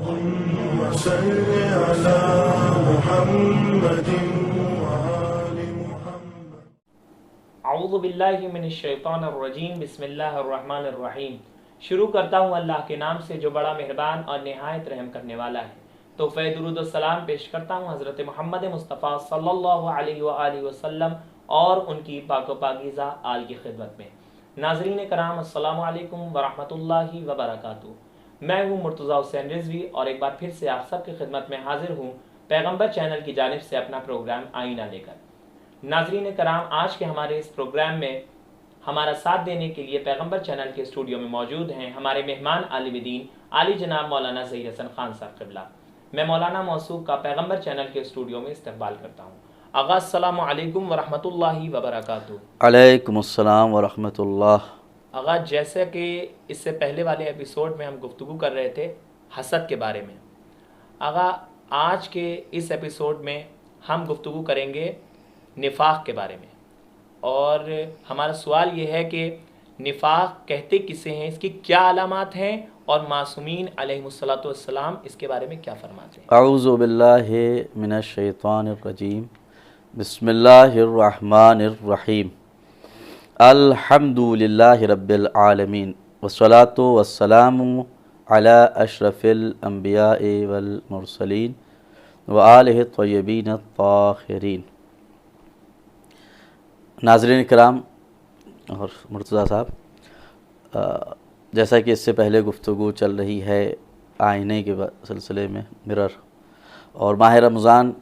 اللهم صل على محمد وآل محمد۔ اعوذ باللہ من الشیطان الرجیم، بسم اللہ الرحمن الرحیم۔ شروع کرتا ہوں اللہ کے نام سے جو بڑا مہربان اور نہایت رحم کرنے والا ہے۔ تحفہ درود و سلام پیش کرتا ہوں حضرت محمد مصطفیٰ صلی اللہ علیہ وآلہ وسلم اور ان کی پاک و پاکیزہ آل کی خدمت میں۔ ناظرین کرام، السلام علیکم ورحمۃ اللہ وبرکاتہ۔ میں ہوں مرتضی حسین رضوی اور ایک بار پھر سے آپ سب کی خدمت میں حاضر ہوں پیغمبر چینل کی جانب سے اپنا پروگرام آئینہ لے کر۔ ناظرین کرام، آج کے ہمارے اس پروگرام میں ہمارا ساتھ دینے کے لیے پیغمبر چینل کے اسٹوڈیو میں موجود ہیں ہمارے مہمان عالم دین عالی جناب مولانا ظہیر حسن خان صاحب قبلہ۔ میں مولانا موصوف کا پیغمبر چینل کے اسٹوڈیو میں استقبال کرتا ہوں۔ آغا السلام علیکم ورحمۃ اللہ وبرکاتہ۔ علیکم السلام ورحمۃ اللہ۔ آغا، جیسے کہ اس سے پہلے والے ایپیسوڈ میں ہم گفتگو کر رہے تھے حسد کے بارے میں، آغا آج کے اس ایپیسوڈ میں ہم گفتگو کریں گے نفاق کے بارے میں، اور ہمارا سوال یہ ہے کہ نفاق کہتے کسے ہیں، اس کی کیا علامات ہیں، اور معصومین علیہم الصلاۃ والسلام اس کے بارے میں کیا فرماتے ہیں۔ اعوذ باللہ من الشیطان الرجیم، بسم اللہ الرحمن الرحیم، الحمد للہ رب العالمین، والصلاۃ والسلام علی اشرف الانبیاء والمرسلین وآلہ الطیبین الطاہرین۔ ناظرین کرام اور مرتضیٰ صاحب، جیسا کہ اس سے پہلے گفتگو چل رہی ہے آئینے کے سلسلے میں، مرر، اور ماہ رمضان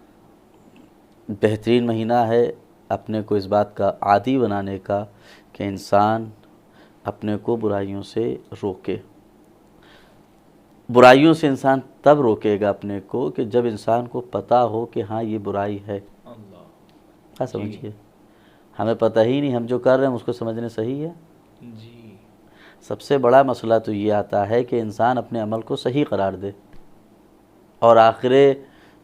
بہترین مہینہ ہے اپنے کو اس بات کا عادی بنانے کا کہ انسان اپنے کو برائیوں سے روکے۔ برائیوں سے انسان تب روکے گا اپنے کو کہ جب انسان کو پتہ ہو کہ ہاں یہ برائی ہے۔ کیا سمجھیے، ہمیں پتہ ہی نہیں، ہم جو کر رہے ہیں اس کو سمجھنے صحیح ہے۔ جی، سب سے بڑا مسئلہ تو یہ آتا ہے کہ انسان اپنے عمل کو صحیح قرار دے، اور آخر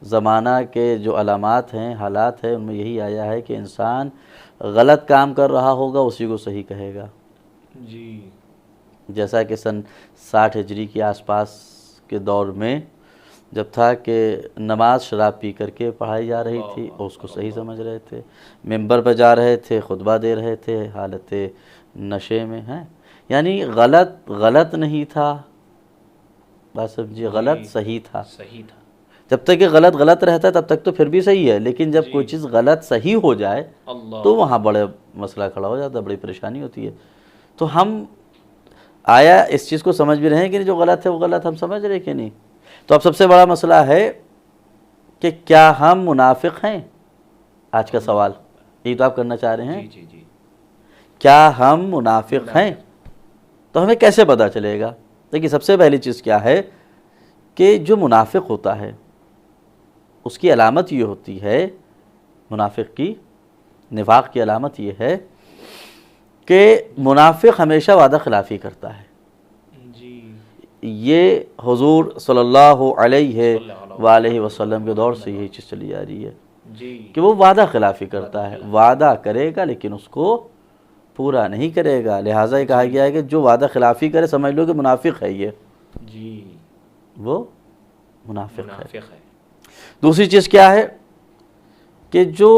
زمانہ کے جو علامات ہیں، حالات ہیں، ان میں یہی آیا ہے کہ انسان غلط کام کر رہا ہوگا اسی کو صحیح کہے گا۔ جی، جیسا کہ سن 60 ہجری کے آس پاس کے دور میں جب تھا کہ نماز شراب پی کر کے پڑھائی جا رہی تھی اور اس کو صحیح سمجھ رہے تھے، ممبر پہ جا رہے تھے، خطبہ دے رہے تھے حالت نشے میں ہیں، یعنی غلط نہیں تھا، بات سمجھیے، غلط صحیح تھا۔ صحیح تھا۔ جب تک کہ غلط رہتا ہے تب تک تو پھر بھی صحیح ہے، لیکن جب کوئی چیز غلط صحیح ہو جائے تو وہاں بڑے مسئلہ کھڑا ہو جاتا ہے، بڑی پریشانی ہوتی ہے۔ تو ہم آیا اس چیز کو سمجھ بھی رہے ہیں کہ جو غلط ہے وہ غلط ہم سمجھ رہے کہ نہیں۔ تو اب سب سے بڑا مسئلہ ہے کہ کیا ہم منافق ہیں؟ آج کا سوال یہ تو آپ کرنا چاہ رہے ہیں، جی، کیا ہم منافق ہیں؟ تو ہمیں کیسے پتہ چلے گا؟ دیکھیے، سب سے پہلی چیز کیا ہے کہ جو منافق ہوتا ہے اس کی علامت یہ ہوتی ہے، منافق کی، نفاق کی علامت یہ ہے کہ منافق ہمیشہ وعدہ خلافی کرتا ہے۔ یہ حضور صلی اللہ علیہ وآلہ وسلم کے دور سے یہی چیز چلی جا رہی ہے کہ وہ وعدہ خلافی کرتا ہے، وعدہ کرے گا لیکن اس کو پورا نہیں کرے گا، لہٰذا یہ کہا گیا ہے کہ جو وعدہ خلافی کرے سمجھ لو کہ منافق ہے، یہ وہ منافق ہے۔ دوسری چیز کیا ہے کہ جو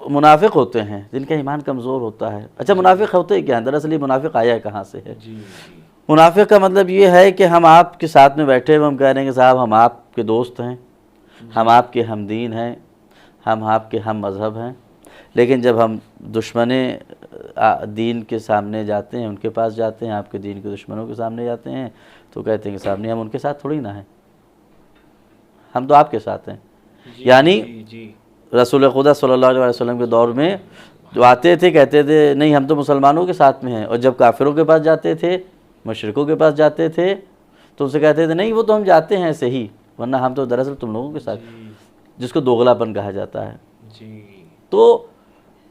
منافق ہوتے ہیں جن کا ایمان کمزور ہوتا ہے، اچھا منافق ہوتے کیا ہیں؟ دراصل یہ منافق آیا کہاں سے ہے؟ منافق کا مطلب یہ ہے کہ ہم آپ کے ساتھ میں بیٹھے ہوئے ہم کہہ رہے ہیں کہ صاحب ہم آپ کے دوست ہیں، ہم آپ کے ہم دین ہیں، ہم آپ کے ہم مذہب ہیں، لیکن جب ہم دشمن دین کے سامنے جاتے ہیں، ان کے پاس جاتے ہیں، آپ کے دین کے دشمنوں کے سامنے جاتے ہیں تو کہتے ہیں کہ صاحب نہیں، ہم ان کے ساتھ تھوڑی نہ ہیں، ہم تو آپ کے ساتھ ہیں۔ یعنی رسول خدا صلی اللہ علیہ وسلم کے دور میں جو آتے تھے کہتے تھے نہیں ہم تو مسلمانوں کے ساتھ میں ہیں، اور جب کافروں کے پاس جاتے تھے، مشرکوں کے پاس جاتے تھے تو ان سے کہتے تھے نہیں وہ تو ہم جاتے ہیں ایسے ہی، ورنہ ہم تو دراصل تم لوگوں کے ساتھ، جس کو دوغلاپن کہا جاتا ہے۔ تو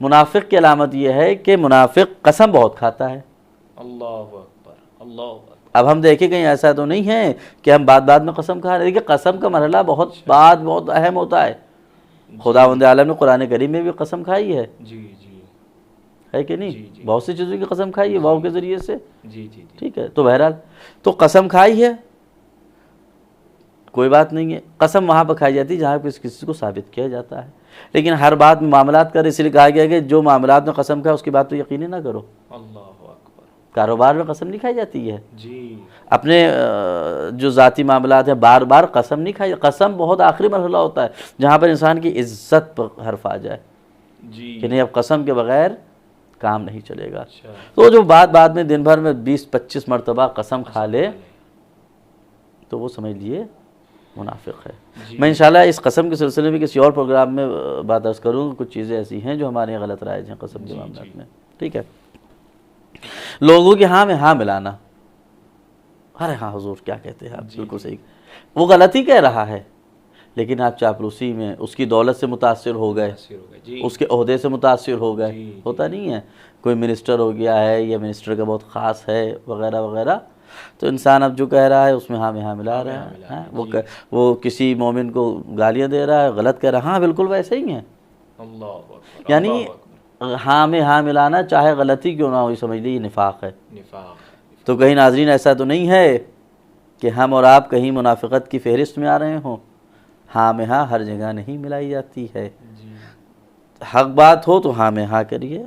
منافق کی علامت یہ ہے کہ منافق قسم بہت کھاتا ہے۔ اللہ اکبر، اللہ اکبر۔ اب ہم دیکھیں کہیں ایسا تو نہیں ہے کہ ہم بات میں قسم کھا رہے ہیں، دیکھیں قسم کا مرحلہ بہت اہم ہوتا ہے۔ خداوند عالم نے قرآن کریم میں بھی قسم کھائی ہے، ہے کہ نہیں؟ بہت سی چیزوں کی قسم کھائی ہے واو کے ذریعے سے، ٹھیک ہے؟ تو بہرحال تو قسم کھائی ہے، کوئی بات نہیں ہے، قسم وہاں پر کھائی جاتی ہے جہاں پہ کسی کو ثابت کیا جاتا ہے، لیکن ہر بات میں معاملات کر، اس لیے کہا گیا کہ جو معاملات میں قسم کھا اس کی بات تو یقینی نہ کرو۔ اللہ اکبر۔ کاروبار میں قسم نہیں کھائی جاتی ہے، جی اپنے جو ذاتی معاملات ہیں بار بار قسم نہیں کھائی، قسم بہت آخری مرحلہ ہوتا ہے جہاں پر انسان کی عزت پر حرف آ جائے جی کہ نہیں اب قسم کے بغیر کام نہیں چلے گا۔ اچھا تو جو بعد میں دن بھر میں 20-25 مرتبہ قسم کھا لے تو وہ سمجھ لیے منافق ہے۔ جی میں انشاءاللہ اس قسم کے سلسلے میں کسی اور پروگرام میں بات عرض کروں گا، کچھ چیزیں ایسی ہیں جو ہمارے یہاں غلط رائج ہیں قسم کے معاملات میں، ٹھیک ہے۔ لوگوں کے ہاں میں ہاں ملانا، ارے ہاں حضور کیا کہتے ہیں آپ، بالکل صحیح، وہ غلطی کہہ رہا ہے لیکن آپ چاپلوسی میں اس کی دولت سے متاثر ہو گئے، جی اس کے عہدے سے متاثر ہو گئے، جی، ہوتا نہیں ہے کوئی منسٹر ہو گیا ہے یا منسٹر کا بہت خاص ہے وغیرہ وغیرہ، تو انسان اب جو کہہ رہا ہے اس میں ہاں میں ہاں ملا رہا ہے، وہ کسی مومن کو گالیاں دے رہا ہے، غلط کہہ رہا ہے، ہاں بالکل ویسے ہی ہیں۔ اللہ اکبر، یعنی ہاں میں ہاں ملانا چاہے غلطی کیوں نہ ہوئی سمجھ لی یہ نفاق ہے۔ نفاق۔ تو کہیں ناظرین ایسا تو نہیں ہے کہ ہم اور آپ کہیں منافقت کی فہرست میں آ رہے ہوں، ہاں میں ہاں ہر جگہ نہیں ملائی جاتی ہے، حق بات ہو تو ہاں میں ہاں کریے،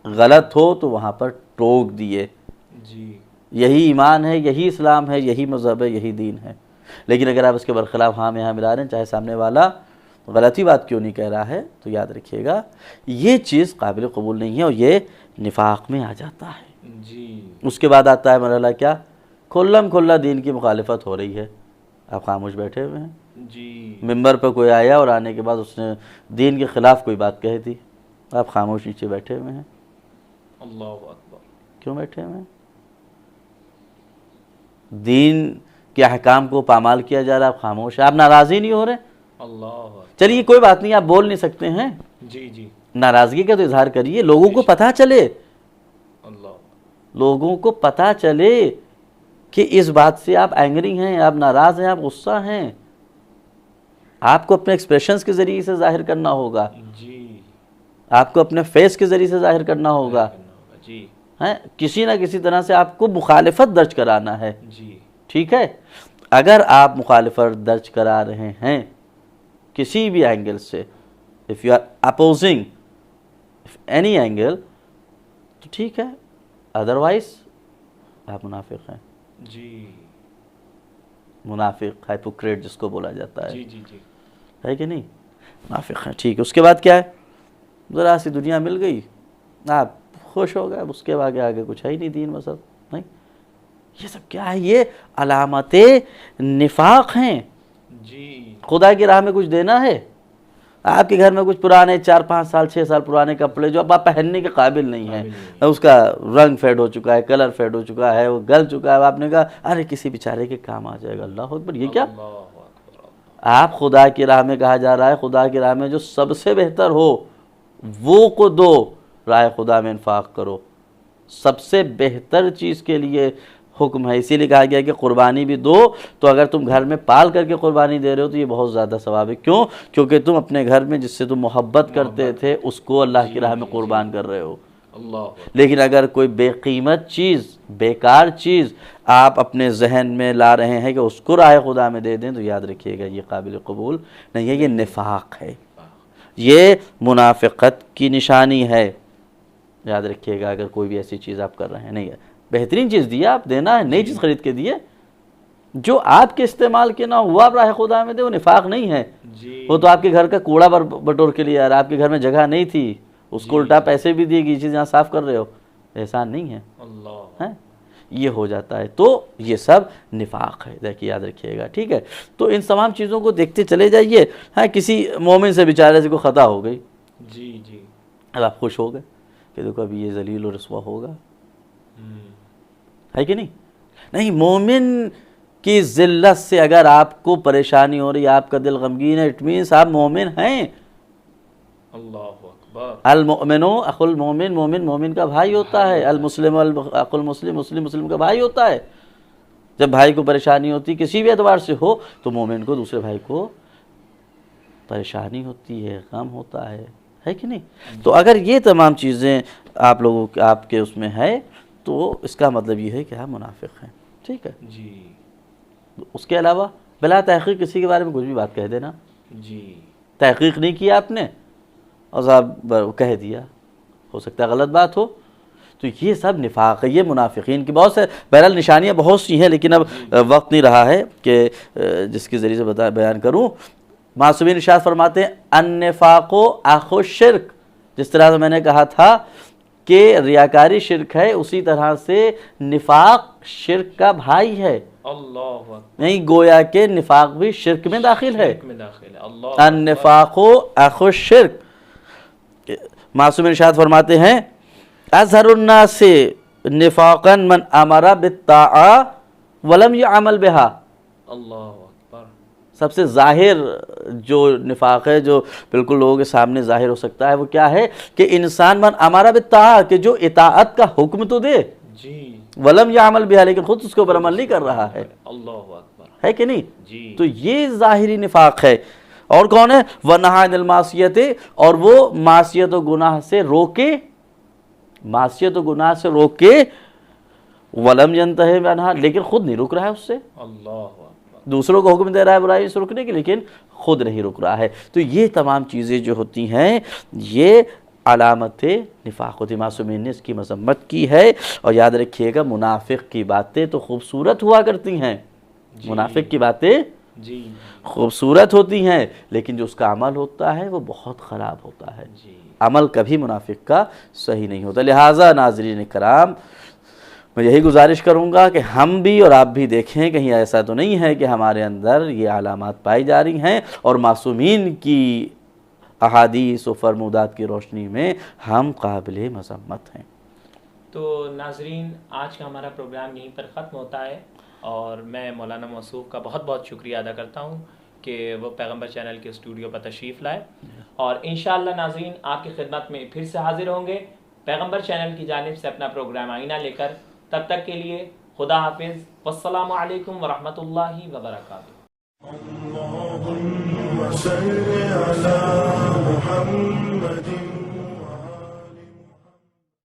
غلط ہو تو وہاں پر ٹوک دیے، جی یہی ایمان ہے، یہی اسلام ہے، یہی مذہب ہے، یہی دین ہے۔ لیکن اگر آپ اس کے برخلاف ہاں میں ہاں ملا رہے ہیں، چاہے سامنے والا غلطی بات کیوں نہیں کہہ رہا ہے، تو یاد رکھیے گا یہ چیز قابل قبول نہیں ہے اور یہ نفاق میں آ جاتا ہے۔ جی اس کے بعد آتا ہے مرحلہ کیا، کھلم کھلا دین کی مخالفت ہو رہی ہے، آپ خاموش بیٹھے ہوئے ہیں، جی ممبر پہ کوئی آیا اور آنے کے بعد اس نے دین کے خلاف کوئی بات کہی تھی، آپ خاموش نیچے بیٹھے ہوئے ہیں، اللہ اکبر، کیوں بیٹھے ہوئے ہیں؟ دین کے احکام کو پامال کیا جا رہا ہے، آپ خاموش ہیں، آپ ناراضی نہیں ہو رہے؟ اللہ اکبر، چلیے کوئی بات نہیں، آپ بول نہیں سکتے ہیں، جی جی، ناراضگی کا تو اظہار کریے، لوگوں کو پتہ چلے، اللہ، لوگوں کو پتہ چلے کہ اس بات سے آپ اینگری ہیں، آپ ناراض ہیں، آپ غصہ ہیں، آپ کو اپنے ایکسپریشنز کے ذریعے سے ظاہر کرنا ہوگا، جی آپ کو اپنے فیس کے ذریعے سے ظاہر کرنا ہوگا، جی کسی نہ کسی طرح سے آپ کو مخالفت درج کرانا ہے، جی، ٹھیک ہے۔ اگر آپ مخالفت درج کرا رہے ہیں کسی بھی اینگل سے، if you are opposing any angle، تو ٹھیک ہے، ادروائز آپ منافق ہیں، جی منافق ہائپوکریٹ جس کو بولا جاتا ہے، جی جی جی، ہے کہ نہیں، منافق ہیں، ٹھیک ہے۔ اس کے بعد کیا ہے، ذرا سی دنیا مل گئی، آپ خوش ہو گئے، اس کے بعد آگے کچھ ہے ہی نہیں، دین مذہب نہیں، یہ سب کیا ہے، یہ علامت نفاق ہیں۔ جی خدا کی راہ میں کچھ دینا ہے، آپ کے گھر میں کچھ پرانے 4-5 سال 6 سال پرانے کپڑے جو اب آپ پہننے کے قابل نہیں ہیں، اس کا رنگ فیڈ ہو چکا ہے، کلر فیڈ ہو چکا ہے، وہ گل چکا ہے، آپ نے کہا ارے کسی بیچارے کے کام آ جائے گا، اللہ اکبر، یہ کیا؟ آپ خدا کی راہ میں کہا جا رہا ہے، خدا کی راہ میں جو سب سے بہتر ہو وہ کو دو، راہ خدا میں انفاق کرو، سب سے بہتر چیز کے لیے حکم ہے، اسی لیے کہا گیا کہ قربانی بھی دو، تو اگر تم گھر میں پال کر کے قربانی دے رہے ہو تو یہ بہت زیادہ ثواب ہے، کیوں؟ کیونکہ تم اپنے گھر میں جس سے تم محبت کرتے تھے اس کو اللہ کی راہ میں قربان کر رہے ہو۔ لیکن اگر کوئی بے قیمت چیز، بیکار چیز آپ اپنے ذہن میں لا رہے ہیں کہ اس کو راہ خدا میں دے دیں، تو یاد رکھیے گا یہ قابل قبول نہیں ہے، یہ نفاق ہے، یہ منافقت کی نشانی ہے، یاد رکھیے گا اگر کوئی بھی ایسی چیز آپ کر رہے ہیں، نہیں ہے، بہترین چیز دیا، آپ دینا ہے، نئی چیز خرید کے دیے، جو آپ کے استعمال کے نہ ہوا آپ راہ خدا میں دے، وہ نفاق نہیں ہے، وہ تو آپ کے گھر کا کوڑا بٹور کے لیے، آپ کے گھر میں جگہ نہیں تھی، اس کو الٹا پیسے بھی دیے گی، چیز یہاں صاف کر رہے ہو، احسان نہیں ہے، یہ ہو جاتا ہے، تو یہ سب نفاق ہے، دیکھیے یاد رکھیے گا، ٹھیک ہے۔ تو ان تمام چیزوں کو دیکھتے چلے جائیے، ہاں کسی مومن سے بیچارے سے کوئی خطا ہو گئی، جی جی، اب آپ خوش ہو گئے کہ دیکھو ابھی یہ ذلیل و رسوا ہوگا، ہے کہ نہیں؟ نہیں، مومن کی ذلت سے اگر آپ کو پریشانی ہو رہی ہے، آپ کا دل غمگین ہے، اٹ مینس آپ مومن ہیں، اللہ اکبر، المؤمن اخو المومن، مومن مومن کا بھائی ہوتا ہے، المسلم اخو المسلم، مسلم مسلم کا بھائی ہوتا ہے، جب بھائی کو پریشانی ہوتی کسی بھی اعتبار سے ہو تو مومن کو دوسرے بھائی کو پریشانی ہوتی ہے، غم ہوتا ہے کہ نہیں؟ تو اگر یہ تمام چیزیں آپ لوگوں کے آپ کے اس میں ہے تو اس کا مطلب یہ ہے کہ آپ منافق ہیں، ٹھیک ہے۔ جی، اس کے علاوہ بلا تحقیق کسی کے بارے میں کچھ بھی بات کہہ دینا، جی تحقیق نہیں کیا آپ نے اور صاحب کہہ دیا، ہو سکتا ہے غلط بات ہو. تو یہ سب نفاق ہے، یہ منافقین کی بہت سے بہرحال نشانیاں بہت سی ہیں، لیکن اب وقت نہیں رہا ہے کہ جس کے ذریعے سے بیان کروں. معصومین ارشاد فرماتے ہیں النفاق اخو الشرک، جس طرح سے میں نے کہا تھا کہ ریاکاری شرک ہے، اسی طرح سے نفاق شرک کا بھائی ہے. اللہ نہیں، گویا کہ نفاق بھی شرک میں داخل ہے. النفاق اخو الشرک. معصوم ارشاد فرماتے ہیں اظہر الناس نفاقا من امر بالطاعہ ولم يعمل بها. اللہ اکبر. سب سے ظاہر جو نفاق ہے، جو بالکل لوگوں کے سامنے ظاہر ہو سکتا ہے، وہ کیا ہے کہ انسان من امر بالطاعہ، کہ جو اطاعت کا حکم تو دے، جی ولم يعمل بها، لیکن خود اس کے اوپر عمل نہیں کر رہا ہے. اللہ اکبر. ہے کہ نہیں؟ جی تو یہ ظاہری نفاق ہے. اور کون ہے؟ وَنَهَا عَنِ الْمَعْصِيَةِ، اور وہ معصیت و گناہ سے روکے، معصیت و گناہ سے روکے، وَلَمْ يَنْتَهِ عَنْهَا، لیکن خود نہیں رک رہا ہے اس سے. اللہ اکبر. دوسروں کو حکم دے رہا ہے برائی سے رکنے کی، لیکن خود نہیں رک رہا ہے. تو یہ تمام چیزیں جو ہوتی ہیں یہ علامت نفاق ہوتی. معصومین نے اس کی مذمت کی ہے. اور یاد رکھیے گا منافق کی باتیں تو خوبصورت ہوا کرتی ہیں، منافق کی باتیں جی خوبصورت ہوتی ہیں، لیکن جو اس کا عمل ہوتا ہے وہ بہت خراب ہوتا ہے. جی عمل کبھی منافق کا صحیح نہیں ہوتا. لہٰذا ناظرین کرام، میں یہی گزارش کروں گا کہ ہم بھی اور آپ بھی دیکھیں کہیں ایسا تو نہیں ہے کہ ہمارے اندر یہ علامات پائی جا رہی ہیں اور معصومین کی احادیث و فرمودات کی روشنی میں ہم قابل مذمت ہیں. تو ناظرین، آج کا ہمارا پروگرام یہیں پر ختم ہوتا ہے، اور میں مولانا موصوف کا بہت بہت شکریہ ادا کرتا ہوں کہ وہ پیغمبر چینل کے اسٹوڈیو پر تشریف لائے. اور انشاءاللہ ناظرین آپ کی خدمت میں پھر سے حاضر ہوں گے پیغمبر چینل کی جانب سے اپنا پروگرام آئینہ لے کر. تب تک کے لیے خدا حافظ، والسلام علیکم ورحمۃ اللہ وبرکاتہ. اللهم صل على